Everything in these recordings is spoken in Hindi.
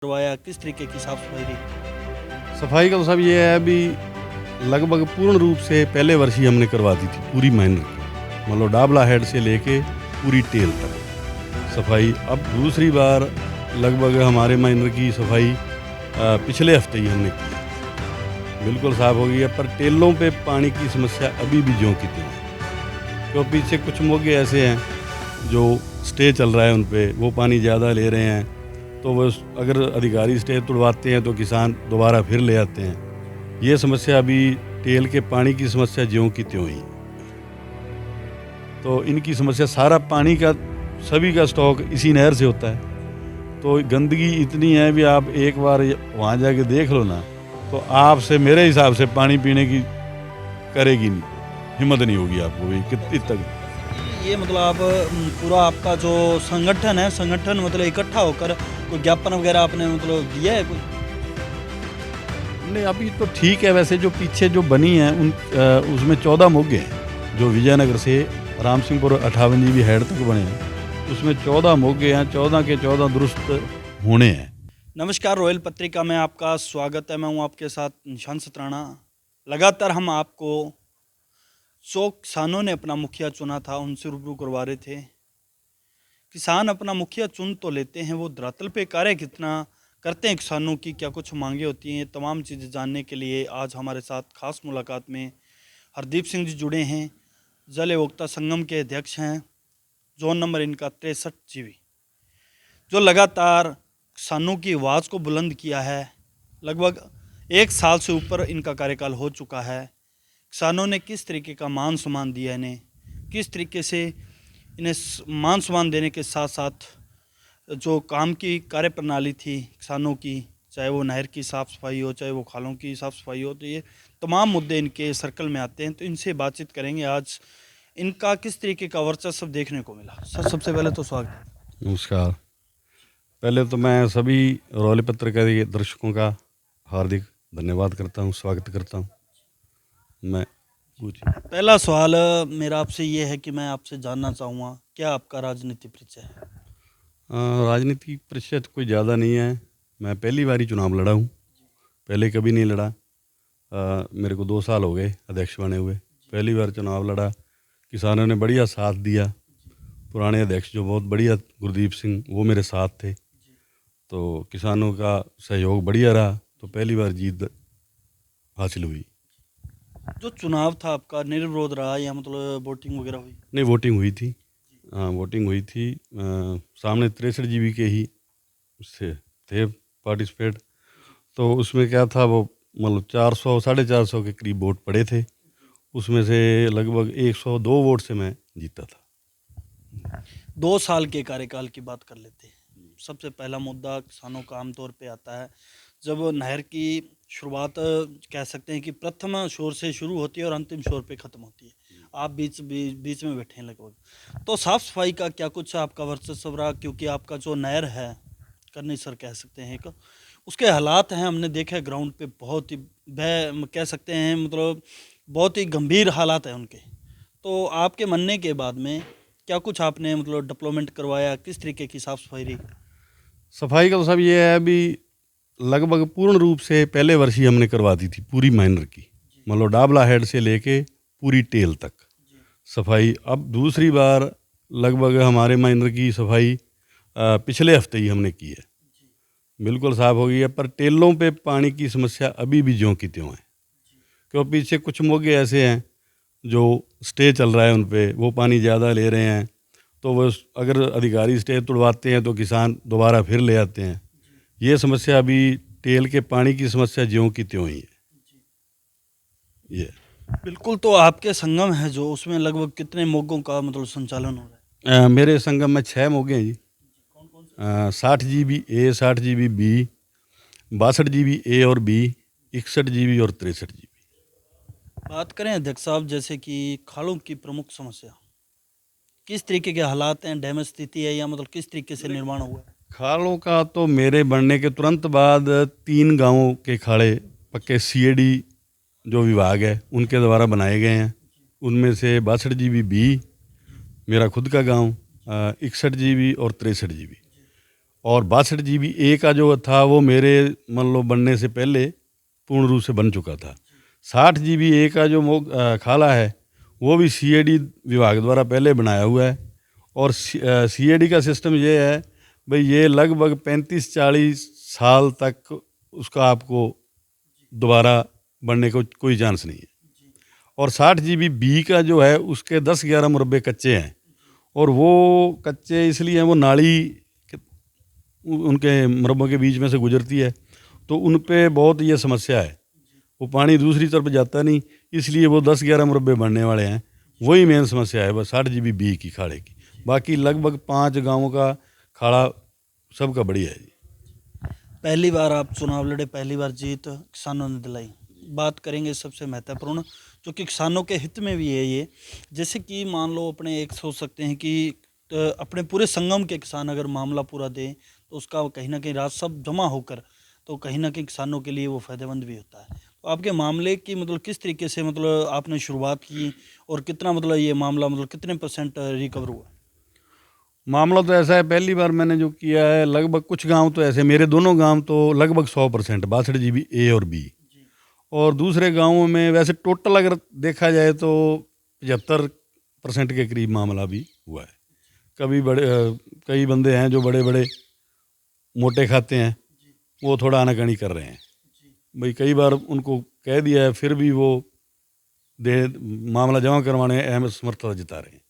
करवाया, किस तरीके की साफ सफाई रही? सफाई का तो सब ये है अभी लगभग पूर्ण रूप से पहले वर्ष ही हमने करवा दी थी पूरी माइनर की, मतलब डाबला हेड से लेके पूरी टेल तक सफाई। अब दूसरी बार लगभग हमारे माइनर की सफाई पिछले हफ्ते ही हमने की है। बिल्कुल साफ़ हो गई है, पर टेलों पे पानी की समस्या अभी भी ज्यों की त्यों है। तो पीछे कुछ मोगे ऐसे हैं जो स्टे चल रहा है, उन पे वो पानी ज़्यादा ले रहे हैं, तो वो अगर अधिकारी स्टे तुड़वाते हैं तो किसान दोबारा फिर ले आते हैं। ये समस्या अभी टेल के पानी की समस्या ज्यों की त्यों ही। तो इनकी समस्या सारा पानी का सभी का स्टॉक इसी नहर से होता है, तो गंदगी इतनी है भी आप एक बार वहाँ जाके देख लो ना, तो आपसे मेरे हिसाब से पानी पीने की करेगी नहीं, हिम्मत नहीं होगी आपको भी कितनी तक। ये मतलब आप पूरा आपका जो संगठन है, संगठन मतलब इकट्ठा होकर कोई ज्ञापन वगैरह आपने मतलब दिया है कोई? नहीं, अभी तो ठीक है। वैसे जो पीछे जो बनी है उसमें 14 मोगे हैं जो विजयनगर से राम सिंहपुर 58 जीबी हेड तक बने हैं, उसमें 14 मोगे हैं, 14 के 14 दुरुस्त होने हैं। नमस्कार, रॉयल पत्रिका में आपका स्वागत है। मैं हूं आपके साथ निशान सतराना। लगातार हम आपको जो किसानों ने अपना मुखिया चुना था उनसे रूबरू करवा रहे थे। किसान अपना मुखिया चुन तो लेते हैं, वो धरातल पे कार्य कितना करते हैं, किसानों की क्या कुछ मांगे होती हैं, तमाम चीज़ें जानने के लिए आज हमारे साथ खास मुलाकात में हरदीप सिंह जी जुड़े हैं। जल उपभोक्ता संगम के अध्यक्ष हैं। जोन नंबर इनका 63 जीबी, जो लगातार किसानों की आवाज़ को बुलंद किया है। लगभग 1 साल से ऊपर इनका कार्यकाल हो चुका है। किसानों ने किस तरीके का मान सम्मान दिया इन्हें, किस तरीके से इन्हें मान सम्मान देने के साथ साथ जो काम की कार्यप्रणाली थी किसानों की, चाहे वो नहर की साफ़ सफाई हो, चाहे वो खालों की साफ़ सफाई हो, तो ये तमाम मुद्दे इनके सर्कल में आते हैं। तो इनसे बातचीत करेंगे आज। इनका किस तरीके का वर्चस्व देखने को मिला। सर, सबसे पहले तो स्वागत। नमस्कार। पहले तो मैं सभी रॉयल पत्रिका के दर्शकों का हार्दिक धन्यवाद करता हूँ, स्वागत करता हूँ। मैं पहला सवाल मेरा आपसे ये है कि मैं आपसे जानना चाहूँगा, क्या आपका राजनीति परिचय है? राजनीतिक परिचय तो कोई ज़्यादा नहीं है। मैं पहली बार ही चुनाव लड़ा हूँ, पहले कभी नहीं लड़ा। मेरे को 2 साल हो गए अध्यक्ष बने हुए, पहली बार चुनाव लड़ा। किसानों ने बढ़िया साथ दिया। पुराने अध्यक्ष जो बहुत बढ़िया गुरदीप सिंह, वो मेरे साथ थे, तो किसानों का सहयोग बढ़िया रहा, तो पहली बार जीत हासिल हुई। जो चुनाव था आपका निर्विरोध रहा या मतलब वोटिंग वगैरह हुई? नहीं, वोटिंग हुई थी। हाँ, वोटिंग हुई थी। सामने 63 जीबी के ही उससे थे पार्टिसिपेट, तो उसमें क्या था, वो मतलब 400 450 के करीब वोट पड़े थे, उसमें से लगभग 102 वोट से मैं जीता था। 2 साल के कार्यकाल की बात कर लेते हैं। सबसे पहला मुद्दा किसानों का आमतौर पे आता है जब नहर की शुरुआत कह सकते हैं कि प्रथम छोर से शुरू होती है और अंतिम छोर पे ख़त्म होती है। आप बीच में बैठे हैं लगभग। तो साफ़ सफाई का क्या कुछ आपका वर्चस्व रहा, क्योंकि आपका जो नहर है, करनी सर कह सकते हैं एक, उसके हालात हैं, हमने देखा है ग्राउंड पे बहुत ही कह सकते हैं मतलब बहुत ही गंभीर हालात हैं उनके। तो आपके मानने के बाद में क्या कुछ आपने मतलब डेवलपमेंट करवाया, किस तरीके की साफ़ सफाई रही? सफाई का तो सब ये है अभी लगभग पूर्ण रूप से पहले वर्ष ही हमने करवा दी थी पूरी माइनर की, मतलब डाबला हेड से लेके पूरी टेल तक सफाई। अब दूसरी बार लगभग हमारे माइनर की सफाई पिछले हफ्ते ही हमने की है। बिल्कुल साफ़ हो गई है, पर टेलों पे पानी की समस्या अभी भी ज्यों की त्यों है। क्यों पीछे कुछ मोगे ऐसे हैं जो स्टे चल रहा है, उन पे वो पानी ज़्यादा ले रहे हैं, तो वो अगर अधिकारी स्टे तुड़वाते हैं तो किसान दोबारा फिर ले आते हैं। ये समस्या अभी टेल के पानी की समस्या ज्यों की त्यों ही है। ये बिल्कुल। तो आपके संगम है जो, उसमें लगभग कितने मोगों का मतलब संचालन हो रहा है? मेरे संगम में 6 मोगे हैं जी। 60 जीबी ए, 60 जीबी बी, 62 जीबी ए और बी, 61 जीबी और 63 जीबी। बात करें अध्यक्ष साहब, जैसे कि खालों की प्रमुख समस्या किस तरीके के हालात हैं, डैमेज स्थिति है या मतलब किस तरीके से निर्माण हुआ है? खालों का तो मेरे बनने के तुरंत बाद 3 गांवों के खाड़े पक्के सीएडी जो विभाग है उनके द्वारा बनाए गए हैं। उनमें से 62 जीबी बी, मेरा खुद का गांव, 61 जीबी और 63 जीबी। और 62 GB ए का जो था वो मेरे मान लो बनने से पहले पूर्ण रूप से बन चुका था। 60 GB ए का जो खाला है वो भी CAD विभाग द्वारा पहले बनाया हुआ है। और CAD का सिस्टम ये है भाई, ये लगभग 35-40 साल तक उसका आपको दोबारा बनने को कोई चांस नहीं है। और 60 GB बी का जो है उसके 10-11 मुरब्बे कच्चे हैं, और वो कच्चे इसलिए हैं, वो नाली उनके मुरब्बों के बीच में से गुजरती है, तो उन पे बहुत ये समस्या है, वो पानी दूसरी तरफ जाता नहीं, इसलिए वो 10-11 मुरब्बे बनने वाले हैं। वही मेन समस्या है बस 60 GB बी की खाड़े की। बाकी लगभग 5 गांवों का खाड़ा सबका बढ़िया है जी। पहली बार आप चुनाव लड़े, पहली बार जीत किसानों ने दिलाई। बात करेंगे सबसे महत्वपूर्ण, जो कि किसानों के हित में भी है ये। जैसे कि मान लो अपने एक सोच सकते हैं कि अपने पूरे संगम के किसान अगर मामला पूरा दें तो उसका कहीं ना कहीं राजस्व जमा होकर तो कहीं ना कहीं किसानों के लिए वो फ़ायदेमंद भी होता है। तो आपके मामले की मतलब किस तरीके से मतलब आपने शुरुआत की और कितना मतलब ये मामला मतलब कितने % रिकवर हुआ? मामला तो ऐसा है, पहली बार मैंने जो किया है, लगभग कुछ गांव तो ऐसे, मेरे दोनों गांव तो लगभग 100% 62 GB ए और बी, और दूसरे गांवों में वैसे टोटल अगर देखा जाए तो 75% के करीब मामला भी हुआ है। कभी कई बंदे हैं जो बड़े बड़े मोटे खाते हैं, वो थोड़ा आनाकानी कर रहे हैं भाई, कई बार उनको कह दिया है फिर भी वो मामला जमा करवाने अहम समर्थता जता रहे हैं।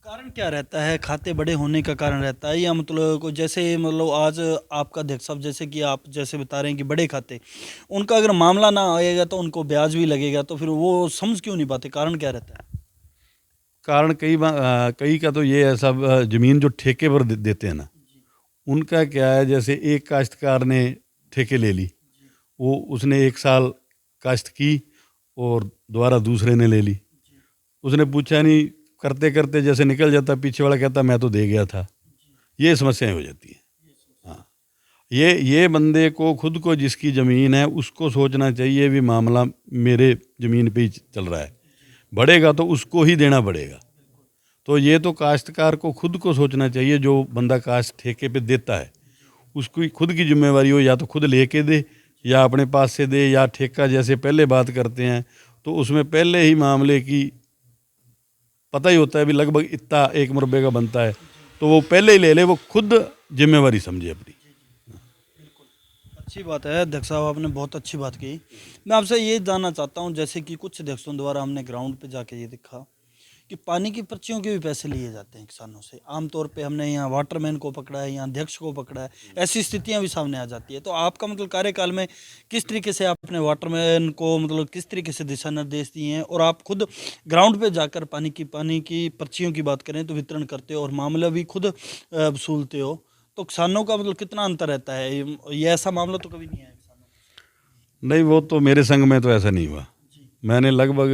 कारण क्या रहता है? खाते बड़े होने का कारण रहता है या मतलब कोई जैसे मतलब आज आपका अध्यक्ष साहब जैसे कि आप जैसे बता रहे हैं कि बड़े खाते, उनका अगर मामला ना आएगा तो उनको ब्याज भी लगेगा, तो फिर वो समझ क्यों नहीं पाते? कारण क्या रहता है? कारण कई का तो ये है, सब ज़मीन जो ठेके पर देते हैं ना, उनका क्या है, जैसे एक काश्तकार ने ठेके ले ली, वो उसने 1 साल काश्त की और दोबारा दूसरे ने ले ली, उसने पूछा नहीं, करते करते जैसे निकल जाता, पीछे वाला कहता मैं तो दे गया था। ये समस्याएं हो जाती हैं। हाँ, ये बंदे को खुद को, जिसकी ज़मीन है उसको सोचना चाहिए भी मामला मेरे ज़मीन पे ही चल रहा है, बढ़ेगा तो उसको ही देना पड़ेगा। तो ये तो काश्तकार को खुद को सोचना चाहिए, जो बंदा काश्त ठेके पे देता है उसकी खुद की जिम्मेवारी हो, या तो खुद लेके दे या अपने पास से दे, या ठेका जैसे पहले बात करते हैं तो उसमें पहले ही मामले की पता ही होता है भी लगभग इतना एक मुरब्बे का बनता है, तो वो पहले ही ले ले, वो खुद जिम्मेवारी समझे अपनी। अच्छी बात है अध्यक्ष साहब, आपने बहुत अच्छी बात की। मैं आपसे ये जानना चाहता हूँ, जैसे कि कुछ अध्यक्षों द्वारा हमने ग्राउंड पे जाके ये देखा कि पानी की पर्चियों के भी पैसे लिए जाते हैं किसानों से। आमतौर पे हमने यहाँ वाटरमैन को पकड़ा है, यहाँ अध्यक्ष को पकड़ा है, ऐसी स्थितियाँ भी सामने आ जाती है। तो आपका मतलब कार्यकाल में किस तरीके से आपने वाटरमैन को मतलब किस तरीके से दिशा निर्देश दिए हैं, और आप खुद ग्राउंड पे जाकर पानी की पर्चियों की बात करें तो वितरण करते हो और मामला भी खुद वसूलते हो, तो किसानों का मतलब कितना अंतर रहता है? ये ऐसा मामला तो कभी नहीं आया किसानों का? नहीं, वो तो मेरे संग में तो ऐसा नहीं हुआ। मैंने लगभग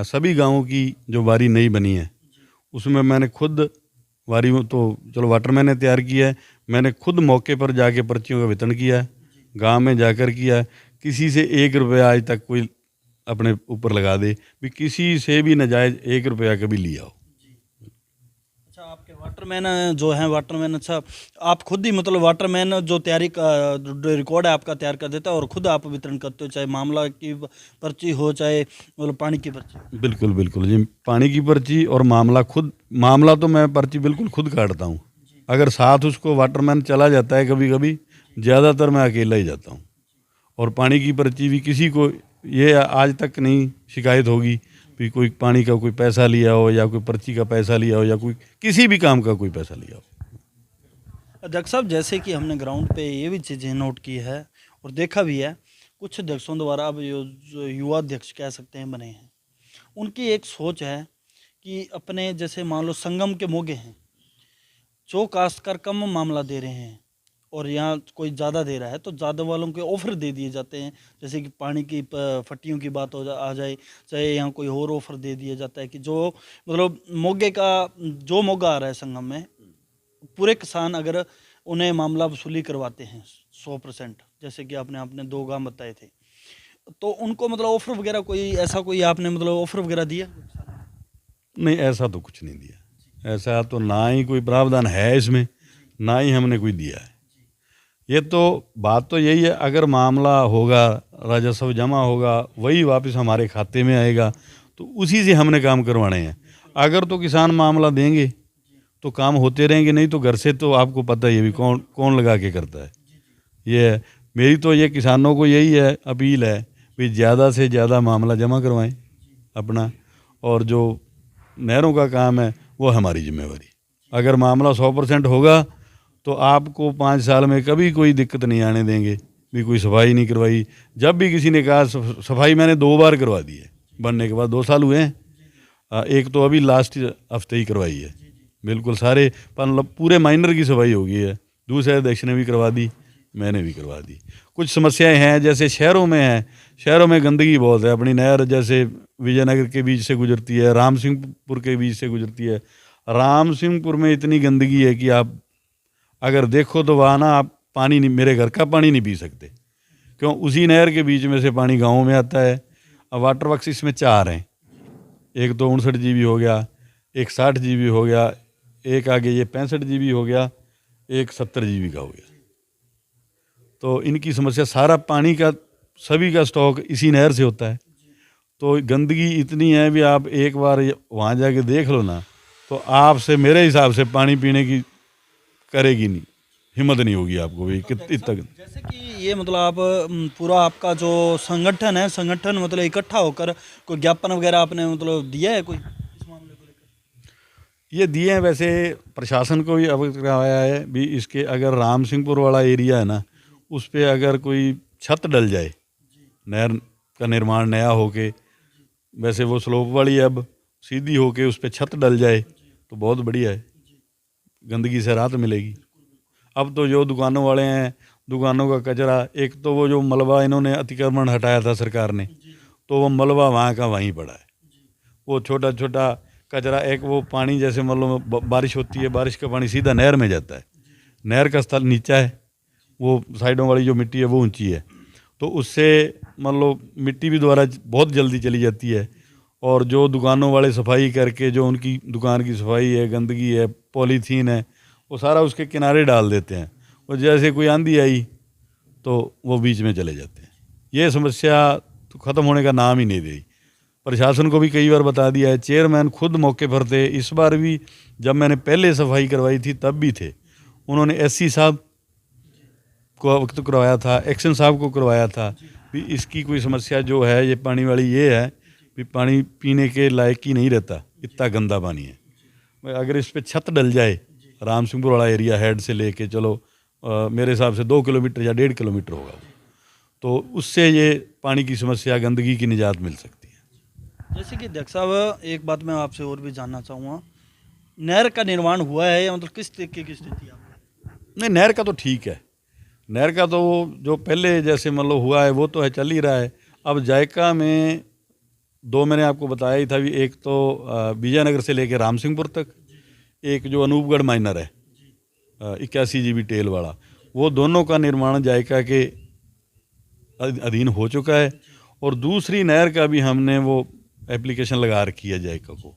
सभी गांवों की जो वारी नई बनी है उसमें मैंने खुद वारी, तो चलो वाटरमैन ने तैयार किया है, मैंने खुद मौके पर जाके पर्चियों का वितरण किया है, गांव में जाकर किया है। किसी से 1 रुपया आज तक कोई अपने ऊपर लगा दे भी, किसी से भी नाजायज़ 1 रुपया कभी लिया हो। अच्छा, आपके वाटरमैन जो हैं वाटरमैन, अच्छा आप खुद ही मतलब वाटरमैन जो तैयारी का रिकॉर्ड है आपका तैयार कर देता है और खुद आप वितरण करते हो, चाहे मामला की पर्ची हो चाहे मतलब पानी की पर्ची? बिल्कुल बिल्कुल जी, पानी की पर्ची और मामला तो मैं पर्ची बिल्कुल खुद काटता हूँ। अगर साथ उसको वाटरमैन चला जाता है कभी कभी, ज़्यादातर मैं अकेला ही जाता हूँ। और पानी की पर्ची भी किसी को ये आज तक नहीं शिकायत होगी भी कोई पानी का कोई पैसा लिया हो, या कोई पर्ची का पैसा लिया हो, या कोई किसी भी काम का कोई पैसा लिया हो। अध्यक्ष साहब, जैसे कि हमने ग्राउंड पे ये भी चीज़ें नोट की है और देखा भी है, कुछ अध्यक्षों द्वारा अब जो युवा अध्यक्ष कह सकते हैं बने हैं, उनकी एक सोच है कि अपने जैसे मान लो संगम के मोगे हैं, जो काश्तकार कम मामला दे रहे हैं और यहाँ कोई ज़्यादा दे रहा है तो ज़्यादा वालों के ऑफ़र दे दिए जाते हैं। जैसे कि पानी की फट्टियों की बात आ जाए, चाहे यहाँ कोई और ऑफ़र दे दिया जाता है कि जो मतलब मोगे का जो मोगा आ रहा है संगम में, पूरे किसान अगर उन्हें मामला वसूली करवाते हैं 100%, जैसे कि आपने 2 गांव बताए थे, तो उनको मतलब ऑफ़र वगैरह कोई ऐसा कोई आपने मतलब ऑफ़र वगैरह दिया? नहीं, ऐसा तो कुछ नहीं दिया, ऐसा तो ना ही कोई प्रावधान है इसमें, ना ही हमने कोई दिया है। ये तो बात तो यही है, अगर मामला होगा, राजस्व जमा होगा, वही वापस हमारे खाते में आएगा, तो उसी से हमने काम करवाने हैं। अगर तो किसान मामला देंगे तो काम होते रहेंगे, नहीं तो घर से तो आपको पता ही है भी कौन कौन लगा के करता है। ये है मेरी तो ये किसानों को यही है अपील है भी ज़्यादा से ज़्यादा मामला जमा करवाएं अपना, और जो नहरों का काम है वो हमारी जिम्मेवारी। अगर मामला 100% होगा तो आपको 5 साल में कभी कोई दिक्कत नहीं आने देंगे भी कोई सफाई नहीं करवाई। जब भी किसी ने कहा सफाई मैंने 2 बार करवा दी है, बनने के बाद 2 साल हुए हैं, एक तो अभी लास्ट हफ्ते ही करवाई है, बिल्कुल सारे मतलब पूरे माइनर की सफाई हो गई है। दूसरे अध्यक्ष ने भी करवा दी, मैंने भी करवा दी। कुछ समस्याएं हैं जैसे शहरों में है, शहरों में गंदगी बहुत है। अपनी नहर जैसे विजयनगर के बीच से गुजरती है, राम सिंहपुर के बीच से गुजरती है। राम सिंहपुर में इतनी गंदगी है कि आप अगर देखो तो वहाँ ना आप पानी नहीं, मेरे घर का पानी नहीं पी सकते, क्यों? उसी नहर के बीच में से पानी गाँव में आता है। अब वाटर वर्क्स इसमें 4 हैं, एक तो 59 GB हो गया, एक 60 GB हो गया, एक आगे ये 65 GB हो गया, एक 70 GB का हो गया। तो इनकी समस्या सारा पानी का सभी का स्टॉक इसी नहर से होता है। तो गंदगी इतनी है भी आप एक बार वहाँ जाके देख लो ना, तो आपसे मेरे हिसाब से पानी पीने की करेगी नहीं, हिम्मत नहीं होगी आपको भी इतना। जैसे कि ये मतलब आप पूरा आपका जो संगठन है, संगठन मतलब इकट्ठा होकर कोई ज्ञापन वगैरह आपने मतलब दिया है कोई इस मामले को लेकर? ये दिए हैं, वैसे प्रशासन को भी अवगत करवाया है भी इसके अगर राम सिंहपुर वाला एरिया है ना, उस पर अगर कोई छत डल जाए, नहर का निर्माण नया होके, वैसे वो स्लोप वाली है, अब सीधी होके उस पर छत डल जाए तो बहुत बढ़िया है, गंदगी से राहत मिलेगी। अब तो जो दुकानों वाले हैं, दुकानों का कचरा, एक तो वो जो मलबा इन्होंने अतिक्रमण हटाया था सरकार ने, तो वो मलबा वहाँ का वहीं पड़ा है। वो छोटा छोटा कचरा, एक वो पानी जैसे मतलब बारिश होती है, बारिश का पानी सीधा नहर में जाता है, नहर का स्थल नीचा है, वो साइडों वाली जो मिट्टी है वो ऊंची है, तो उससे मतलब मिट्टी भी द्वारा बहुत जल्दी चली जाती है। और जो दुकानों वाले सफाई करके जो उनकी दुकान की सफाई है, गंदगी है, पॉलीथीन है, वो सारा उसके किनारे डाल देते हैं, और जैसे कोई आंधी आई तो वो बीच में चले जाते हैं। ये समस्या तो ख़त्म होने का नाम ही नहीं दे रही। प्रशासन को भी कई बार बता दिया है, चेयरमैन खुद मौके पर थे, इस बार भी जब मैंने पहले सफाई करवाई थी तब भी थे, उन्होंने SC साहब को वक्त करवाया था, एक्शन साहब को करवाया था भी इसकी कोई समस्या जो है ये पानी वाली ये है भी पानी पीने के लायक ही नहीं रहता, इतना गंदा पानी है। अगर इस पर छत डल जाए, राम सिंहपुर वाला एरिया हेड से लेके चलो मेरे हिसाब से 2 किलोमीटर या 1.5 किलोमीटर होगा, तो उससे ये पानी की समस्या, गंदगी की निजात मिल सकती है। जैसे कि अध्यक्ष साहब, एक बात मैं आपसे और भी जानना चाहूँगा, नहर का निर्माण हुआ है या मतलब किस तरीके की स्थिति है? नहीं, नहर का तो ठीक है, नहर का तो जो पहले जैसे मतलब हुआ है वो तो है, चल ही रहा है। अब जायका में 2 मैंने आपको बताया ही था भी, एक तो विजयनगर से लेकर राम सिंहपुर तक, एक जो अनूपगढ़ माइनर है 81 GB टेल वाला, वो दोनों का निर्माण जायका के अधीन हो चुका है। और दूसरी नहर का भी हमने वो एप्लीकेशन लगा रखी है जायका को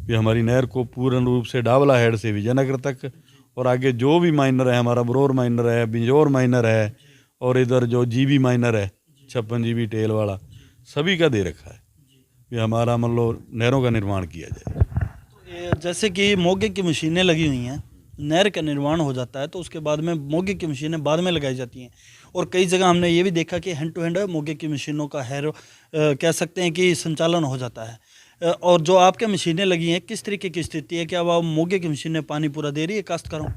कि हमारी नहर को पूर्ण रूप से डावला हेड से विजयनगर तक, और आगे जो भी माइनर है, हमारा बरोर माइनर है, बिंजौर माइनर है, और इधर जो GB माइनर है 56 GB टेल वाला, सभी का दे रखा है कि हमारा मतलब नहरों का निर्माण किया जाए। तो ये जैसे कि मोगे की मशीनें लगी हुई हैं, नहर का निर्माण हो जाता है तो उसके बाद में मोगे की मशीनें बाद में लगाई जाती हैं, और कई जगह हमने ये भी देखा कि हैंड टू हैंड मोगे की मशीनों का कह सकते हैं कि संचालन हो जाता है। और जो आपके मशीनें लगी हैं, किस तरीके की स्थिति है? क्या वो मोगे की मशीनें पानी पूरा दे रही है काश्तकारों?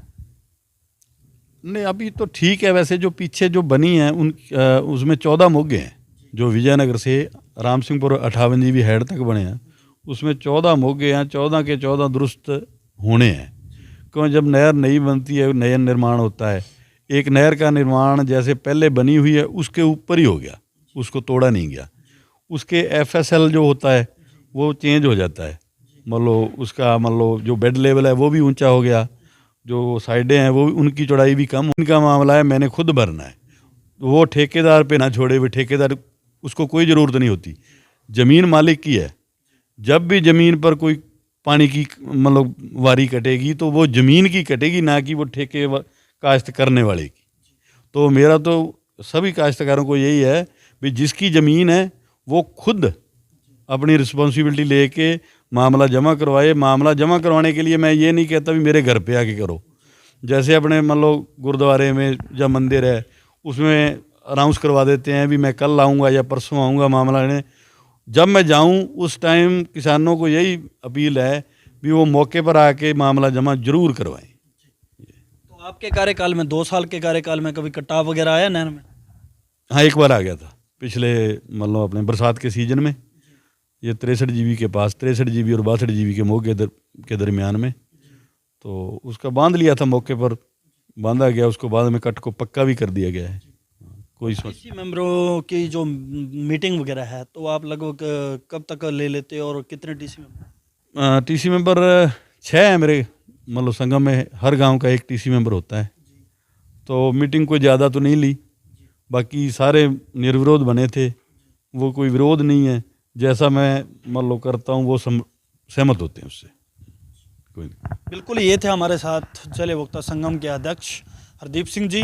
नहीं, अभी तो ठीक है। वैसे जो पीछे जो बनी है उसमें 14 मोगे हैं, जो विजयनगर से राम सिंहपुर 58 GB हेड तक बने हैं, उसमें 14 मोगे हैं, 14 के 14 दुरुस्त होने हैं। क्यों, जब नहर नई बनती है, नया निर्माण होता है, एक नहर का निर्माण जैसे पहले बनी हुई है उसके ऊपर ही हो गया, उसको तोड़ा नहीं गया, उसके FSL जो होता है वो चेंज हो जाता है, मतलब उसका मतलब जो बेड लेवल है वो भी ऊंचा हो गया, जो साइडें हैं वो उनकी चौड़ाई भी कम। उनका मामला है मैंने खुद भरना है, वो ठेकेदार पे ना छोड़े हुए, ठेकेदार उसको कोई ज़रूरत नहीं होती, ज़मीन मालिक की है। जब भी ज़मीन पर कोई पानी की मतलब वारी कटेगी तो वो ज़मीन की कटेगी, ना कि वो ठेके काश्त करने वाले की। तो मेरा तो सभी काश्तकारों को यही है भी जिसकी ज़मीन है वो खुद अपनी रिस्पॉन्सिबिलिटी लेके मामला जमा करवाए। मामला जमा करवाने के लिए मैं ये नहीं कहता भी मेरे घर पे आके करो। जैसे अपने मान लो गुरुद्वारे में या मंदिर है उसमें अनाउंस करवा देते हैं भी मैं कल आऊँगा या परसों आऊँगा मामला लेने। जब मैं जाऊँ उस टाइम किसानों को यही अपील है भी वो मौके पर आके मामला जमा जरूर करवाएं। तो आपके कार्यकाल में, 2 साल के कार्यकाल में, कभी कटाव वगैरह आया नहर में? हाँ, एक बार आ गया था पिछले मतलब अपने बरसात के सीजन में। ये 63 जीबी के पास, 63 जीबी और 62 जीबी के मौके के दरमियान में, तो उसका बांध लिया था, मौके पर बांधा गया। उसको बाद में कट को पक्का भी कर दिया गया है। कोई सोच टीसी मेंबरों की जो मीटिंग वगैरह है तो आप लगभग कब तक ले लेते हो और कितने टीसी मेंबर? टीसी मेंबर 6 है मेरे मतलब संगम में। हर गांव का एक टीसी मेंबर होता है। तो मीटिंग कोई ज़्यादा तो नहीं ली, बाकी सारे निर्विरोध बने थे। वो कोई विरोध नहीं है, जैसा मैं मान लो करता हूँ वो सहमत होते हैं उससे। कोई नहीं। बिल्कुल, ये थे हमारे साथ जल उपभोक्ता संगम के अध्यक्ष हरदीप सिंह जी,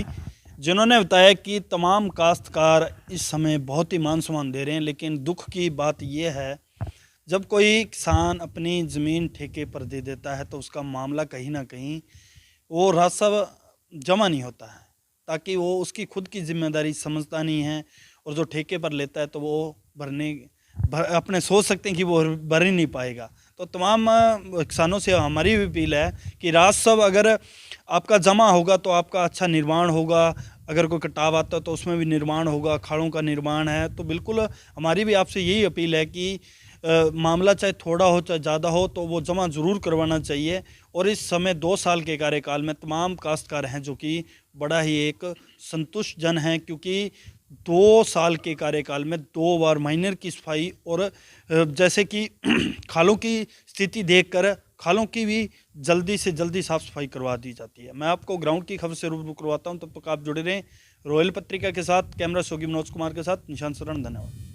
जिन्होंने बताया कि तमाम काश्तकार इस समय बहुत ही मान सम्मान दे रहे हैं। लेकिन दुख की बात यह है, जब कोई किसान अपनी ज़मीन ठेके पर दे देता है तो उसका मामला कहीं ना कहीं वो राजस्व जमा नहीं होता है, ताकि वो उसकी खुद की जिम्मेदारी समझता नहीं है। और जो ठेके पर लेता है तो वो अपने सोच सकते हैं कि वो भर ही नहीं पाएगा। तो तमाम किसानों से हमारी भी अपील है कि राजस्व अगर आपका जमा होगा तो आपका अच्छा निर्माण होगा। अगर कोई कटाव आता है तो उसमें भी निर्माण होगा, खाड़ों का निर्माण है। तो बिल्कुल हमारी भी आपसे यही अपील है कि मामला चाहे थोड़ा हो चाहे ज़्यादा हो तो वो जमा ज़रूर करवाना चाहिए। और इस समय 2 साल के कार्यकाल में तमाम काश्तकार हैं जो कि बड़ा ही एक संतुष्ट जन हैं, क्योंकि 2 साल के कार्यकाल में 2 बार माइनर की सफाई और जैसे कि खालों की स्थिति देखकर खालों की भी जल्दी से जल्दी साफ़ सफाई करवा दी जाती है। मैं आपको ग्राउंड की खबर से रूबरू करवाता हूं, तब तक आप जुड़े रहें रॉयल पत्रिका के साथ। कैमरा सोगी मनोज कुमार के साथ निशांत शरण, धन्यवाद।